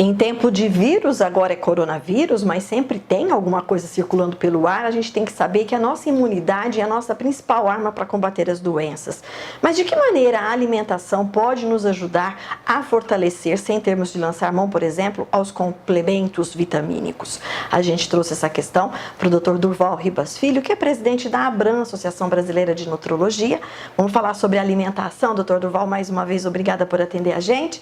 Em tempo de vírus, agora é coronavírus, mas sempre tem alguma coisa circulando pelo ar, a gente tem que saber que a nossa imunidade é a nossa principal arma para combater as doenças. Mas de que maneira a alimentação pode nos ajudar a fortalecer, sem termos de lançar mão, por exemplo, aos complementos vitamínicos? A gente trouxe essa questão para o Dr. Durval Ribas Filho, que é presidente da ABRAM, Associação Brasileira de Nutrologia. Vamos falar sobre alimentação. Dr. Durval, mais uma vez, obrigada por atender a gente.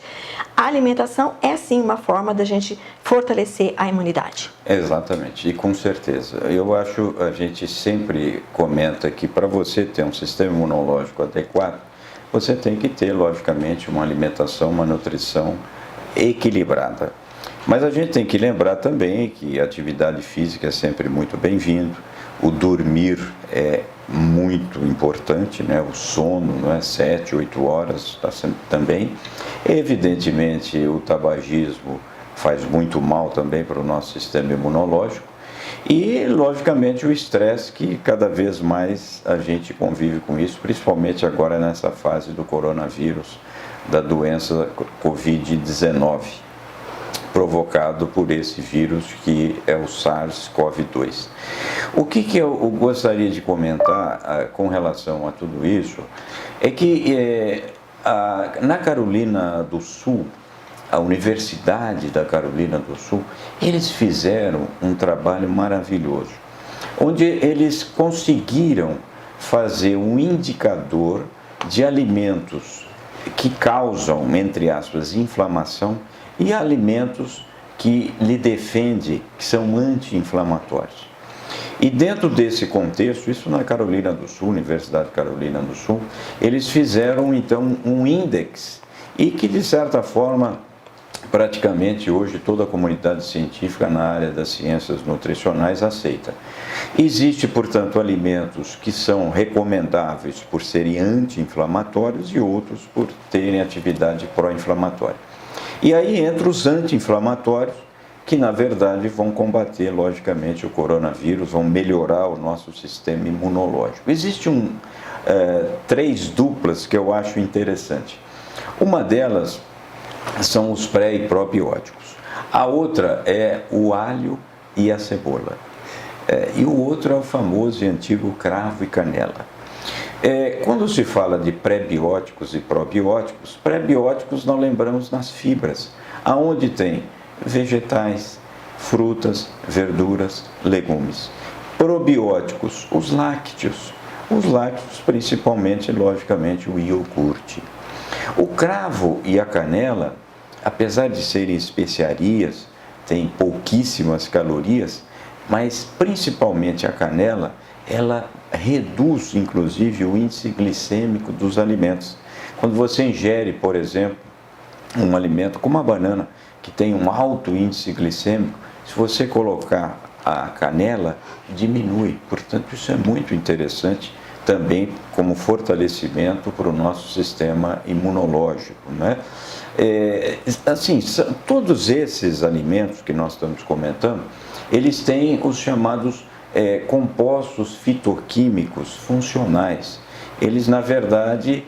A alimentação é sim uma forma da gente fortalecer a imunidade. Exatamente, e com certeza. Eu acho, a gente sempre comenta que para você ter um sistema imunológico adequado, você tem que ter, logicamente, uma alimentação, uma nutrição equilibrada. Mas a gente tem que lembrar também que a atividade física é sempre muito bem-vindo, o dormir é muito importante, né? O sono, não é? 7, 8 horas também. Evidentemente, o tabagismo faz muito mal também para o nosso sistema imunológico e, logicamente, o estresse, que cada vez mais a gente convive com isso, principalmente agora nessa fase do coronavírus, da doença Covid-19, provocado por esse vírus que é o SARS-CoV-2. O que eu gostaria de comentar com relação a tudo isso é que na Carolina do Sul, a Universidade da Carolina do Sul, eles fizeram um trabalho maravilhoso, onde eles conseguiram fazer um indicador de alimentos que causam, entre aspas, inflamação e alimentos que lhe defendem, que são anti-inflamatórios. E dentro desse contexto, isso na Carolina do Sul, Universidade de Carolina do Sul, eles fizeram então um índex e que de certa forma, praticamente hoje toda a comunidade científica na área das ciências nutricionais aceita. Existe, portanto, alimentos que são recomendáveis por serem anti-inflamatórios e outros por terem atividade pró-inflamatória. E aí entra os anti-inflamatórios, que na verdade vão combater, logicamente, o coronavírus, vão melhorar o nosso sistema imunológico. Existem três duplas que eu acho interessante. Uma delas são os pré e probióticos. A outra é o alho e a cebola. E o outro é o famoso e antigo cravo e canela. Quando se fala de pré-bióticos e probióticos, pré-bióticos nós lembramos nas fibras, aonde tem vegetais, frutas, verduras, legumes. Probióticos, os lácteos principalmente, logicamente, o iogurte. O cravo e a canela, apesar de serem especiarias, têm pouquíssimas calorias, mas principalmente a canela, ela reduz, inclusive, o índice glicêmico dos alimentos. Quando você ingere, por exemplo, um alimento como a banana, que tem um alto índice glicêmico, se você colocar a canela, diminui. Portanto, isso é muito interessante também como fortalecimento para o nosso sistema imunológico, né? Todos esses alimentos que nós estamos comentando, eles têm os chamados compostos fitoquímicos funcionais. Eles, na verdade,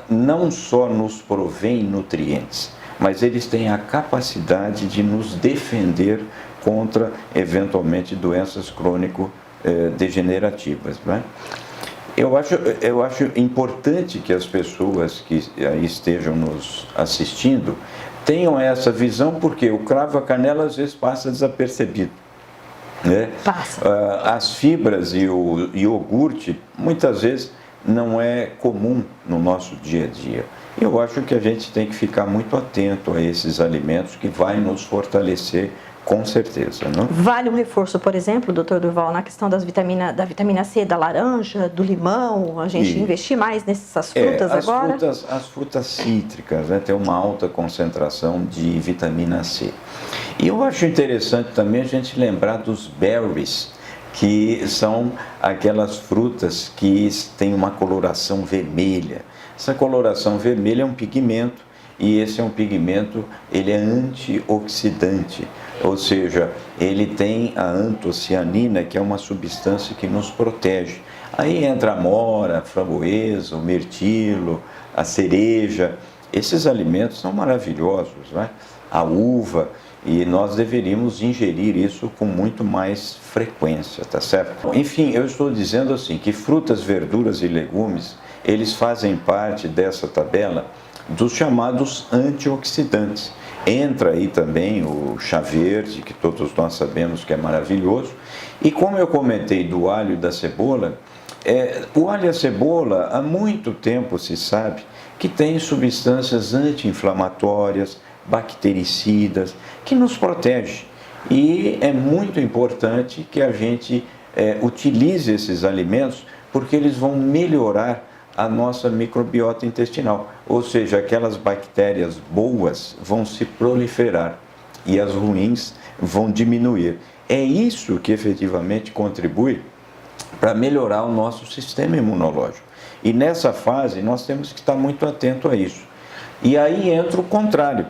não só nos provêm nutrientes, mas eles têm a capacidade de nos defender contra, eventualmente, doenças crônico-degenerativas, né? Eu acho importante que as pessoas que aí estejam nos assistindo tenham essa visão, porque o cravo e a canela às vezes passa desapercebido, né? As fibras e o iogurte muitas vezes não é comum no nosso dia a dia. Eu acho que a gente tem que ficar muito atento a esses alimentos que vai nos fortalecer com certeza, não? Vale um reforço, por exemplo, doutor Durval, na questão da vitamina C, da laranja, do limão, a gente investir mais nessas frutas agora? As frutas cítricas, né, tem uma alta concentração de vitamina C. E eu acho interessante também a gente lembrar dos berries, que são aquelas frutas que têm uma coloração vermelha. Essa coloração vermelha é um pigmento, e esse é um pigmento, ele é antioxidante, ou seja, ele tem a antocianina, que é uma substância que nos protege. Aí entra a amora, a framboesa, o mirtilo, a cereja, Esses alimentos são maravilhosos, né? A uva, e nós deveríamos ingerir isso com muito mais frequência, tá certo? Enfim, eu estou dizendo assim, que frutas, verduras e legumes, eles fazem parte dessa tabela dos chamados antioxidantes. Entra aí também o chá verde, que todos nós sabemos que é maravilhoso. E como eu comentei do alho e da cebola, o alho e a cebola, há muito tempo se sabe que tem substâncias anti-inflamatórias, bactericidas, que nos protege. E é muito importante que a gente utilize esses alimentos, porque eles vão melhorar a nossa microbiota intestinal, ou seja, aquelas bactérias boas vão se proliferar e as ruins vão diminuir. É isso que efetivamente contribui para melhorar o nosso sistema imunológico. E nessa fase nós temos que estar muito atento a isso. E aí entra o contrário.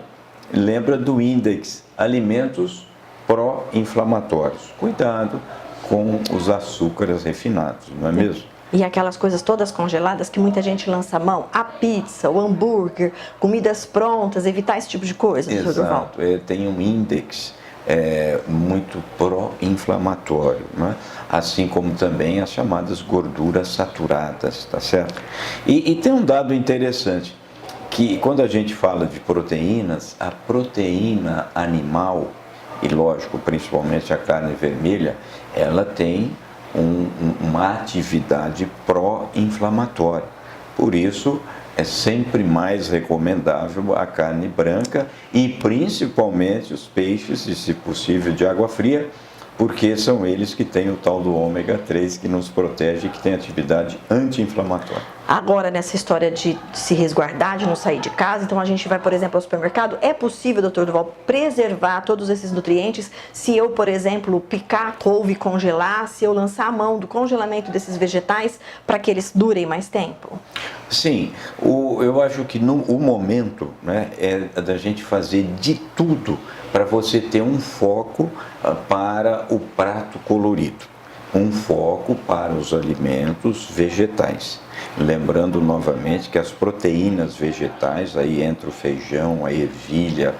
Lembra do índice alimentos pró-inflamatórios. Cuidado com os açúcares refinados, não é mesmo? E aquelas coisas todas congeladas que muita gente lança a mão, a pizza, o hambúrguer, comidas prontas, evitar esse tipo de coisa. Exato, tem um índice muito pró-inflamatório, né? Assim como também as chamadas gorduras saturadas, tá certo? E tem um dado interessante, que quando a gente fala de proteínas, a proteína animal, e lógico, principalmente a carne vermelha, ela tem uma atividade pró-inflamatória. Por isso, é sempre mais recomendável a carne branca e principalmente os peixes, e se possível de água fria, porque são eles que têm o tal do ômega 3 que nos protege e que tem atividade anti-inflamatória. Agora, nessa história de se resguardar, de não sair de casa, então a gente vai, por exemplo, ao supermercado, é possível, doutor Durval, preservar todos esses nutrientes se eu, por exemplo, picar couve e congelar, se eu lançar a mão do congelamento desses vegetais para que eles durem mais tempo? Sim, eu acho que o momento, né, é da gente fazer de tudo para você ter um foco para o prato colorido, um foco para os alimentos vegetais. Lembrando novamente que as proteínas vegetais, aí entra o feijão, a ervilha,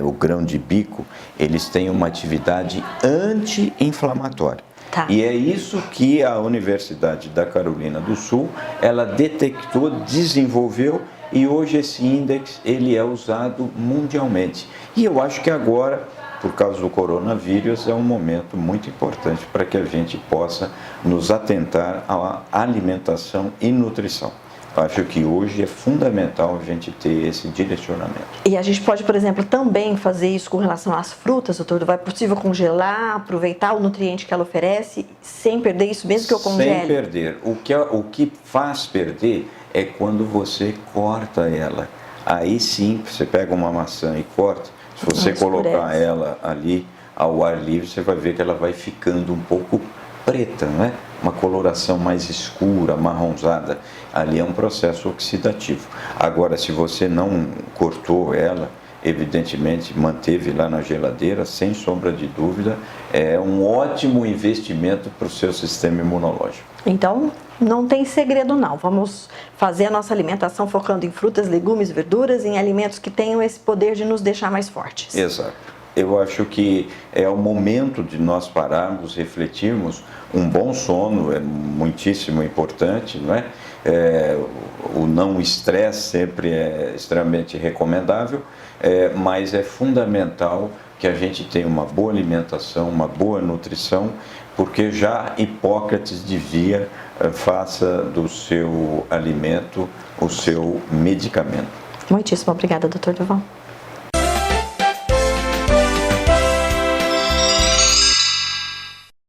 o grão de bico, eles têm uma atividade anti-inflamatória. Tá. E é isso que a Universidade da Carolina do Sul, ela detectou, desenvolveu, e hoje esse índice ele é usado mundialmente. E eu acho que agora, por causa do coronavírus, é um momento muito importante para que a gente possa nos atentar à alimentação e nutrição. Eu acho que hoje é fundamental a gente ter esse direcionamento. E a gente pode, por exemplo, também fazer isso com relação às frutas, doutor? É possível congelar, aproveitar o nutriente que ela oferece, sem perder isso, mesmo que eu congele? Sem perder. O que faz perder é quando você corta ela. Aí sim, você pega uma maçã e corta, se você colocar ela ali ao ar livre, você vai ver que ela vai ficando um pouco preta, não é? Uma coloração mais escura, marronzada. Ali é um processo oxidativo. Agora, se você não cortou ela, evidentemente manteve lá na geladeira, sem sombra de dúvida, é um ótimo investimento para o seu sistema imunológico. Então, não tem segredo não. Vamos fazer a nossa alimentação focando em frutas, legumes, verduras, em alimentos que tenham esse poder de nos deixar mais fortes. Exato. Eu acho que é o momento de nós pararmos, refletirmos. Um bom sono é muitíssimo importante, não é? O não estresse sempre é extremamente recomendável, mas é fundamental que a gente tenha uma boa alimentação, uma boa nutrição, porque já Hipócrates dizia, faça do seu alimento o seu medicamento. Muitíssimo obrigada, doutor Durval.